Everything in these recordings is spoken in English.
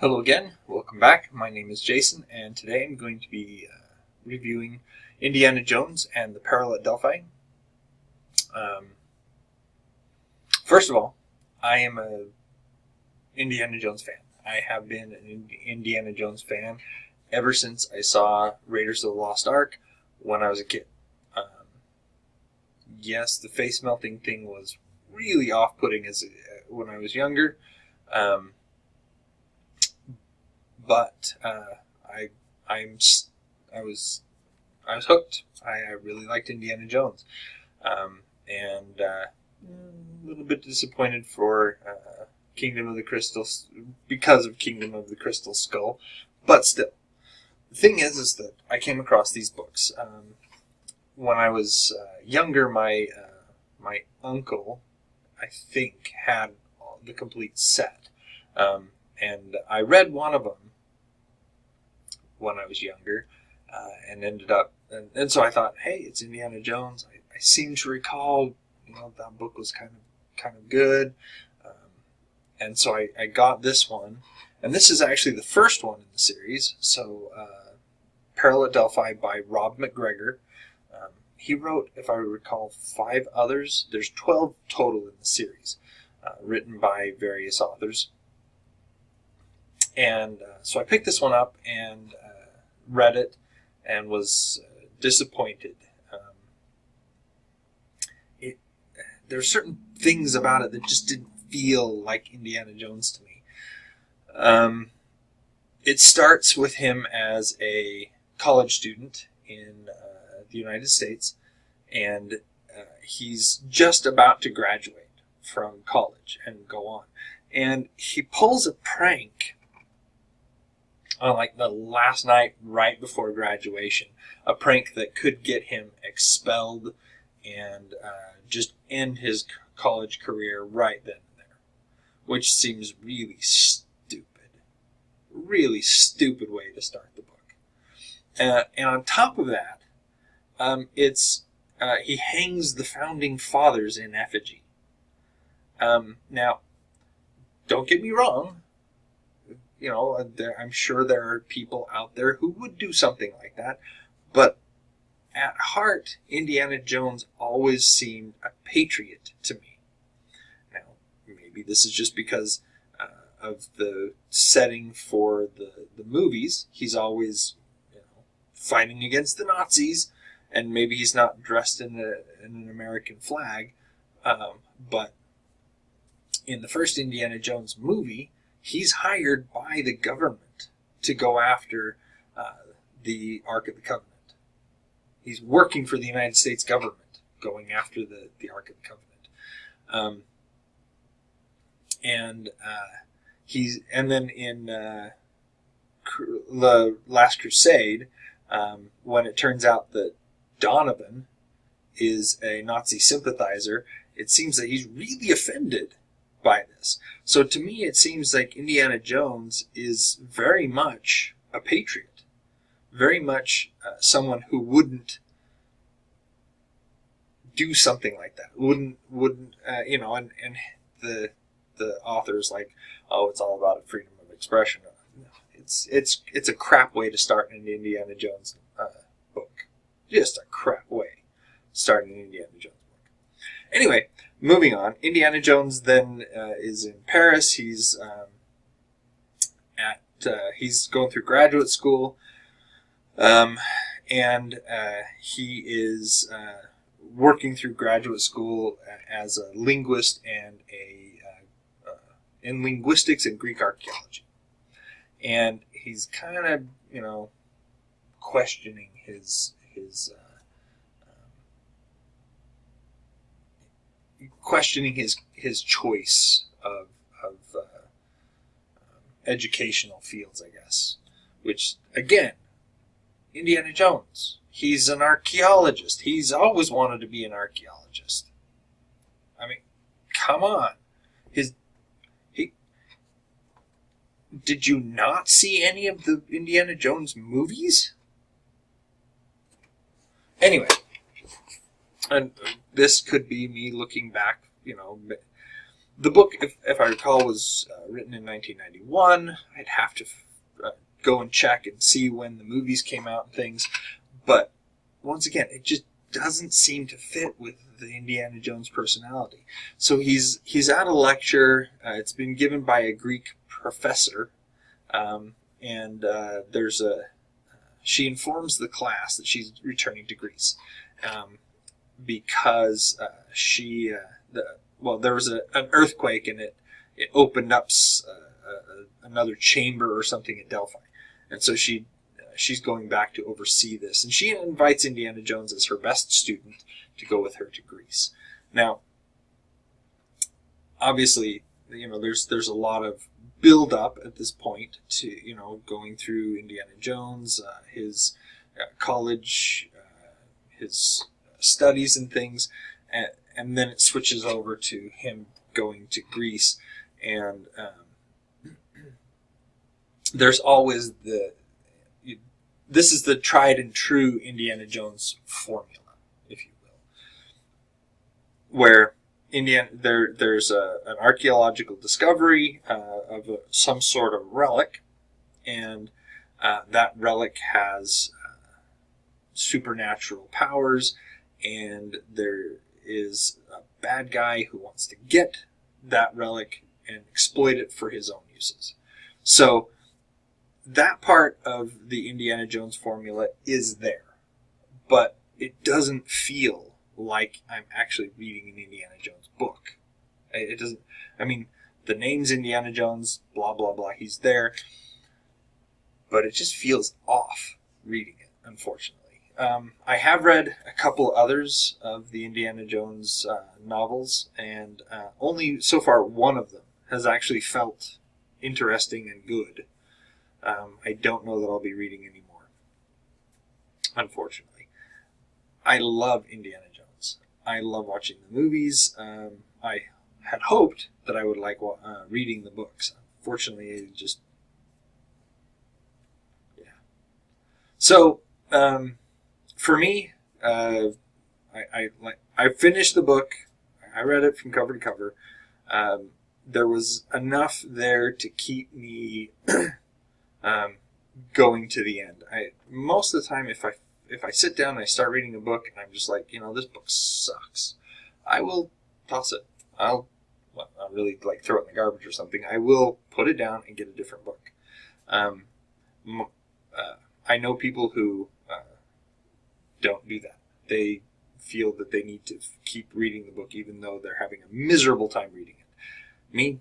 Hello again, welcome back. My name is Jason, and today I'm going to be reviewing Indiana Jones and the Peril at Delphi. First of all, I am a Indiana Jones fan. I have been an Indiana Jones fan ever since I saw Raiders of the Lost Ark when I was a kid. Yes, the face melting thing was really off-putting when I was younger. But I was hooked. I really liked Indiana Jones, and a little bit disappointed for Kingdom of the Crystal because of Kingdom of the Crystal Skull, but still, the thing is that I came across these books when I was younger. My uncle, I think, had the complete set, and I read one of them when I was younger, and ended up, and so I thought, hey, it's Indiana Jones. I seem to recall, that book was kind of good, and so I got this one, and this is actually the first one in the series. So, Peril at Delphi by Rob MacGregor. He wrote, if I recall, 5 others. There's 12 total in the series, written by various authors. And so I picked this one up and read it and was disappointed. There's certain things about it that just didn't feel like Indiana Jones to me. It starts with him as a college student in the United States, and he's just about to graduate from college and go on. And he pulls a prank on like the last night right before graduation, a prank that could get him expelled and just end his college career right then and there, which seems really stupid way to start the book. And on top of that, he hangs the founding fathers in effigy. Now, don't get me wrong. I'm sure there are people out there who would do something like that, but at heart, Indiana Jones always seemed a patriot to me. Now, maybe this is just because of the setting for the movies. He's always, fighting against the Nazis, and maybe he's not dressed in an American flag, but in the first Indiana Jones movie, he's hired by the government to go after the Ark of the Covenant. He's working for the United States government, going after the Ark of the Covenant. And then in the Last Crusade, when it turns out that Donovan is a Nazi sympathizer, it seems that he's really offended by this. So to me, it seems like Indiana Jones is very much a patriot, very much someone who wouldn't do something like that. Wouldn't and the author's like, oh, it's all about freedom of expression. It's a crap way to start an Indiana Jones book. Just a crap way to start an Indiana Jones book. Anyway, moving on. Indiana Jones then is in Paris. He's he's going through graduate school, and he is working through graduate school as a linguist and in linguistics and Greek archaeology. And he's kind of, questioning his choice of educational fields, I guess. Which, again, Indiana Jones. He's an archaeologist. He's always wanted to be an archaeologist. I mean, come on. Did you not see any of the Indiana Jones movies? Anyway, and this could be me looking back, The book, if I recall, was written in 1991. I'd have to go and check and see when the movies came out and things. But once again, it just doesn't seem to fit with the Indiana Jones personality. So he's at a lecture. It's been given by a Greek professor, and she informs the class that she's returning to Greece because there was an earthquake, and it opened up another chamber or something at Delphi, and so she's going back to oversee this, and she invites Indiana Jones as her best student to go with her to Greece. Now, obviously, there's a lot of build up at this point to going through Indiana Jones, his college, his studies and things, and then it switches over to him going to Greece, and there's always this is the tried and true Indiana Jones formula, if you will, where there's an archaeological discovery of some sort of relic, and that relic has supernatural powers, and there is a bad guy who wants to get that relic and exploit it for his own uses. So that part of the Indiana Jones formula is there, but it doesn't feel like I'm actually reading an Indiana Jones book. It doesn't. I mean, the name's Indiana Jones, blah blah blah, he's there, but it just feels off reading it, unfortunately. I have read a couple others of the Indiana Jones novels, and only so far one of them has actually felt interesting and good. I don't know that I'll be reading any more, unfortunately. I love Indiana Jones. I love watching the movies. I had hoped that I would like reading the books. Unfortunately, it just... yeah. So, for me, I finished the book. I read it from cover to cover. There was enough there to keep me going to the end. Most of the time, if I sit down and I start reading a book and I'm just like, this book sucks, I will toss it. I'll really throw it in the garbage or something. I will put it down and get a different book. I know people who don't do that. They feel that they need to keep reading the book even though they're having a miserable time reading it. Me,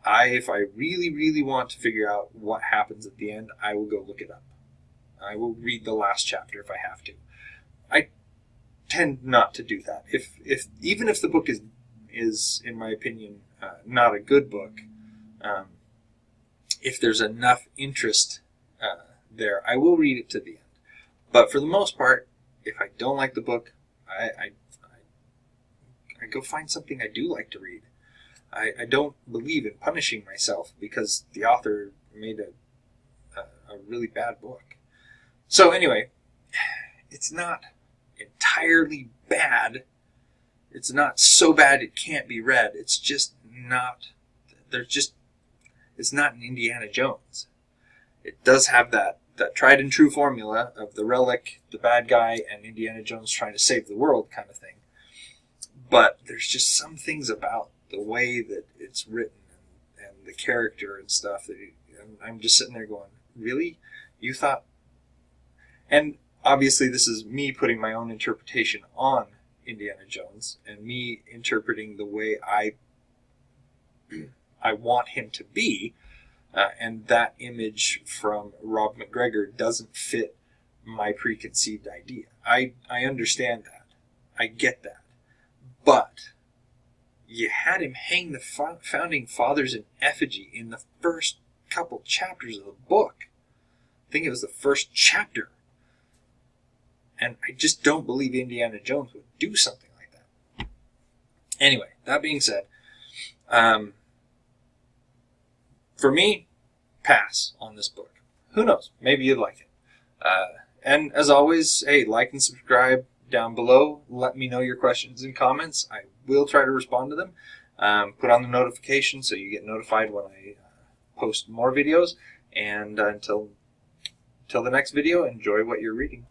if I really, really want to figure out what happens at the end, I will go look it up. I will read the last chapter if I have to. I tend not to do that. Even if the book is in my opinion, not a good book, if there's enough interest there, I will read it to the end. But for the most part, if I don't like the book, I go find something I do like to read. I don't believe in punishing myself because the author made a really bad book. So anyway, it's not entirely bad. It's not so bad it can't be read. It's just not... it's not an Indiana Jones. It does have that tried and true formula of the relic, the bad guy, and Indiana Jones trying to save the world kind of thing. But there's just some things about the way that it's written and the character and stuff that I'm just sitting there going, really? You thought... And obviously this is me putting my own interpretation on Indiana Jones and me interpreting the way I want him to be, and that image from Rob MacGregor doesn't fit my preconceived idea. I understand that. I get that. But you had him hang the founding fathers in effigy in the first couple chapters of the book. I think it was the first chapter. And I just don't believe Indiana Jones would do something like that. Anyway, that being said, for me, pass on this book. Who knows? Maybe you'd like it. And as always, hey, like and subscribe down below. Let me know your questions and comments. I will try to respond to them. Put on the notifications so you get notified when I post more videos. And until the next video, enjoy what you're reading.